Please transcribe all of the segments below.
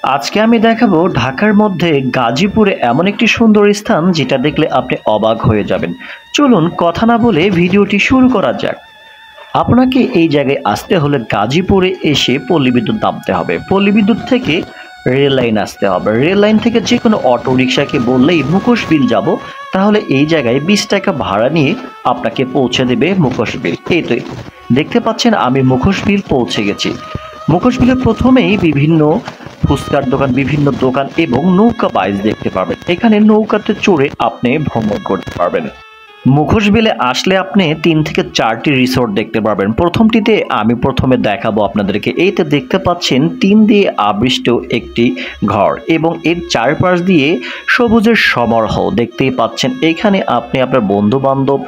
আজকে আমি দেখাবো ঢাকার মধ্যে গাজীপুরে এমন একটি সুন্দর স্থান যেটা দেখলে আপনি অবাক হয়ে যাবেন। চলুন কথা না বলে ভিডিওটি শুরু করা যাক। আপনাকে এই জায়গায় আসতে হলে গাজীপুরে এসে পল্লী বিদ্যুৎ নামতে হবে। পল্লী বিদ্যুৎ থেকে রেল লাইন আসতে হবে। রেল লাইন থেকে যে কোনো অটো রিক্সাকে বললেই মুখোশবিল যাব, তাহলে এই জায়গায় 20 টাকা ভাড়া নিয়ে আপনাকে পৌঁছে দেবে মুখোশবিল। এই তো দেখতে পাচ্ছেন আমি মুখোশবিল পৌঁছে গেছি। মুখোশবিলের প্রথমেই বিভিন্ন ফুচকার দোকান, বিভিন্ন দোকান এবং নৌকা বাইচ দেখতে পাবেন। এখানে নৌকাতে চড়ে আপনি ভ্রমণ করতে পারবেন। মুখোশবিলে আসলে আপনি 3 থেকে 4টি রিসোর্ট দেখতে পারবেন। প্রথমটিতে আমি প্রথমে দেখাবো আপনাদেরকে। এইতে দেখতে পাচ্ছেন টিন দিয়ে আবৃষ্ট একটি ঘর এবং এর চারপাশ দিয়ে সবুজের সমারোহ দেখতেই পাচ্ছেন। এখানে আপনি আপনার বন্ধু বান্ধব,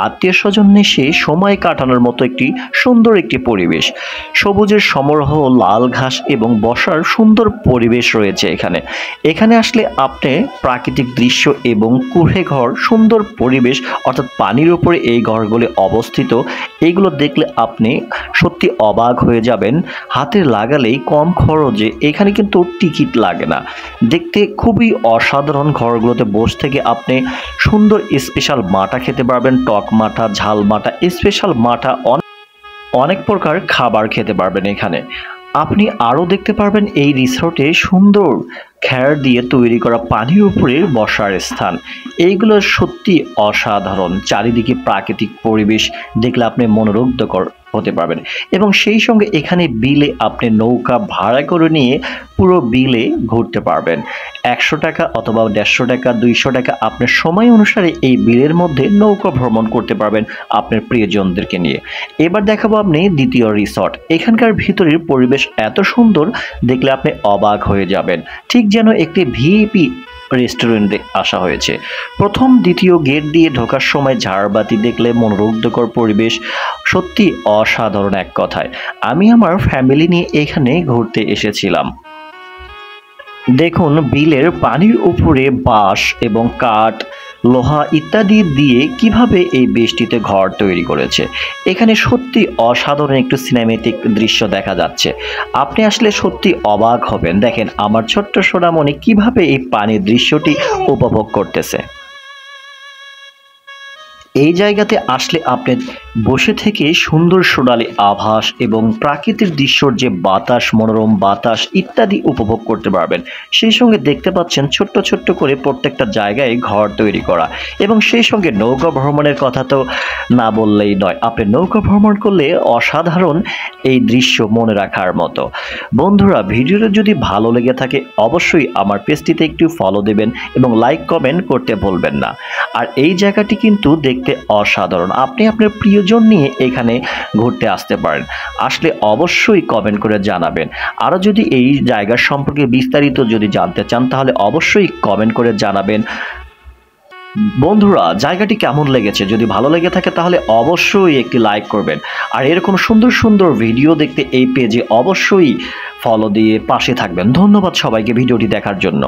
আত্মীয় স্বজন এসে সময় কাটানোর মতো একটি সুন্দর একটি পরিবেশ। সবুজের সমারোহ, লাল ঘাস এবং বসার সুন্দর পরিবেশ রয়েছে এখানে। এখানে আসলে আপনি প্রাকৃতিক দৃশ্য এবং কুঁড়ে ঘর, সুন্দর পরিবেশ, অর্থাৎ পানির উপরে এই ঘরগুলি অবস্থিত। এইগুলো দেখলে আপনি সত্যি অবাক হয়ে যাবেন। হাতে লাগালেই কম খরচে, এখানে কিন্তু টিকিট লাগে না। দেখতে খুবই অসাধারণ। ঘরগুলোতে বসে থেকে আপনি সুন্দর স্পেশাল মাঠা খেতে পারবেন, টক মাঠা, ঝাল মাঠা, স্পেশাল মাঠা, অনেক প্রকার খাবার খেতে পারবেন এখানে। আপনি আরও দেখতে পারবেন এই রিসোর্টে সুন্দর খের দিয়ে তৈরি করা পানির উপরে বসার স্থান। এইগুলো সত্যি অসাধারণ। চারিদিকে প্রাকৃতিক পরিবেশ দেখলে আপনি মনোমুগ্ধকর হতে পারবেন। এবং সেই সঙ্গে এখানে বিলে আপনি নৌকা ভাড়া করে নিয়ে পুরো বিলে ঘুরতে পারবেন। 100 টাকা অথবা 150 টাকা, 200 টাকা আপনার সময় অনুসারে এই বিলের মধ্যে নৌকা ভ্রমণ করতে পারবেন আপনার প্রিয়জনদেরকে নিয়ে। এবার দেখাবো আপনি দ্বিতীয় রিসর্ট। এখানকার ভিতরের পরিবেশ এত সুন্দর, দেখলে আপনি অবাক হয়ে যাবেন। ঠিক যেন একটি ভিআইপি রেস্টুরেন্টে আসা হয়েছে। প্রথম দ্বিতীয় গেট দিয়ে ঢোকার সময় ঝাড়বাতি দেখলে মনোমুগ্ধকর পরিবেশ, সত্যি অসাধারণ এক কথায়। আমি আমার ফ্যামিলি নিয়ে এখানে ঘুরতে এসেছিলাম। দেখুন বিলের পানির উপরে বাঁশ এবং কাঠ, লোহা ইত্যাদি দিয়ে কিভাবে এই বেষ্টিতে ঘর তৈরি করেছে। এখানে সত্যি অসাধারণ একটু সিনেমেটিক দৃশ্য দেখা যাচ্ছে। আপনি আসলে সত্যি অবাক হবেন। দেখেন আমার ছোট্ট সোনামণি কিভাবে এই পানির দৃশ্যটি উপভোগ করতেছে। এই জায়গাতে আসলে আপনি বসে থেকে সুন্দর সোনালী আভাস এবং প্রাকৃতিক দৃশ্যর যে বাতাস, মনোরম বাতাস ইত্যাদি উপভোগ করতে পারবেন। সেই সঙ্গে দেখতে পাচ্ছেন ছোট্ট ছোট্ট করে প্রত্যেকটা জায়গায় ঘর তৈরি করা। এবং সেই সঙ্গে নৌকা ভ্রমণের কথা তো না বললেই নয়। আপনি নৌকা ভ্রমণ করলে অসাধারণ এই দৃশ্য মনে রাখার মতো। বন্ধুরা, ভিডিওটা যদি ভালো লেগে থাকে অবশ্যই আমার পেজটিতে একটু ফলো দেবেন এবং লাইক কমেন্ট করতে ভুলবেন না। আর এই জায়গাটি কিন্তু দেখতে অসাধারণ। আপনি আপনার প্রিয়জন নিয়ে এখানে ঘুরতে আসতে পারেন। আসলে অবশ্যই কমেন্ট করে জানাবেন। আরও যদি এই জায়গার সম্পর্কে বিস্তারিত যদি জানতে চান তাহলে অবশ্যই কমেন্ট করে জানাবেন। বন্ধুরা, জায়গাটি কেমন লেগেছে? যদি ভালো লেগে থাকে তাহলে অবশ্যই একটি লাইক করবেন। আর এরকম সুন্দর সুন্দর ভিডিও দেখতে এই পেজে অবশ্যই ফলো দিয়ে পাশে থাকবেন। ধন্যবাদ সবাইকে ভিডিওটি দেখার জন্য।